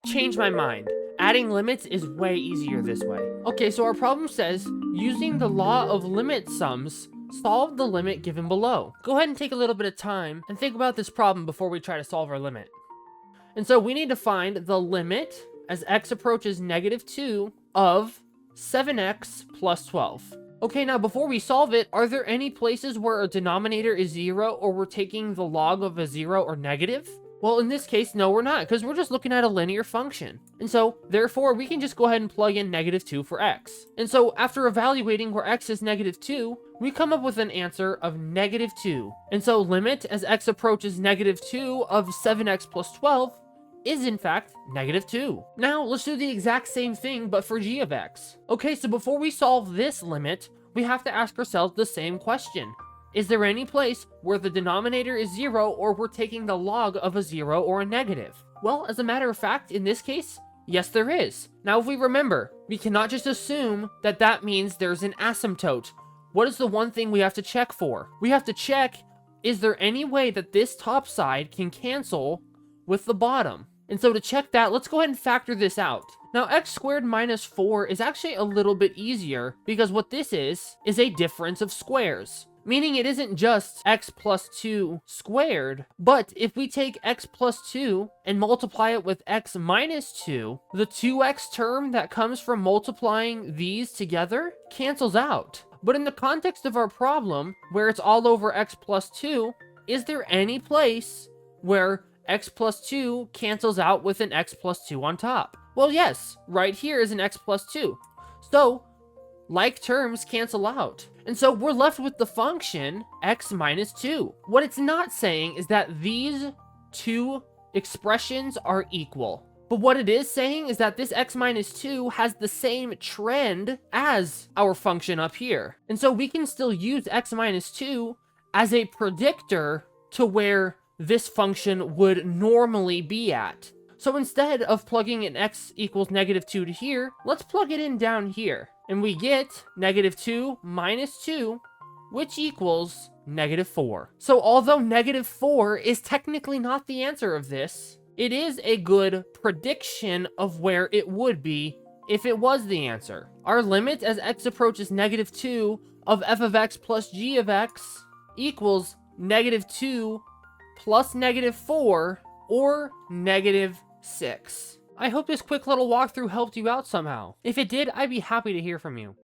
changed my mind. Adding limits is way easier this way. Okay, so our problem says, using the law of limit sums, solve the limit given below. Go ahead and take a little bit of time and think about this problem before we try to solve our limit. And so we need to find the limit as x approaches -2 of 7x plus 12. Okay, now before we solve it, are there any places where a denominator is 0 or we're taking the log of a 0 or negative? Well, in this case, no, we're not, because we're just looking at a linear function. And so, therefore, we can just go ahead and plug in -2 for x. And so, after evaluating where x is -2, we come up with an answer of -2. And so, limit as x approaches -2 of 7x plus 12 is in fact -2. Now, let's do the exact same thing, but for g of x. Okay, so before we solve this limit, we have to ask ourselves the same question. Is there any place where the denominator is 0 or we're taking the log of a 0 or a negative? Well, as a matter of fact, in this case, yes there is. Now if we remember, we cannot just assume that that means there's an asymptote. What is the one thing we have to check for? We have to check, is there any way that this top side can cancel with the bottom? And so to check that, let's go ahead and factor this out. Now x squared minus 4 is actually a little bit easier because what this is a difference of squares. Meaning it isn't just x plus 2 squared, but if we take x plus 2 and multiply it with x minus 2, the 2x term that comes from multiplying these together cancels out. But in the context of our problem, where it's all over x plus 2, is there any place where x plus 2 cancels out with an x plus 2 on top? Well, yes, right here is an x plus 2. So, like terms cancel out. And so we're left with the function x minus 2. What it's not saying is that these two expressions are equal. But what it is saying is that this x minus 2 has the same trend as our function up here. And so we can still use x minus 2 as a predictor to where this function would normally be at. So instead of plugging in x equals -2 to here, let's plug it in down here. And we get -2 minus 2, which equals -4. So although -4 is technically not the answer of this, it is a good prediction of where it would be if it was the answer. Our limit as x approaches -2 of f of x plus g of x equals -2 plus -4 or -6. I hope this quick little walkthrough helped you out somehow. If it did, I'd be happy to hear from you.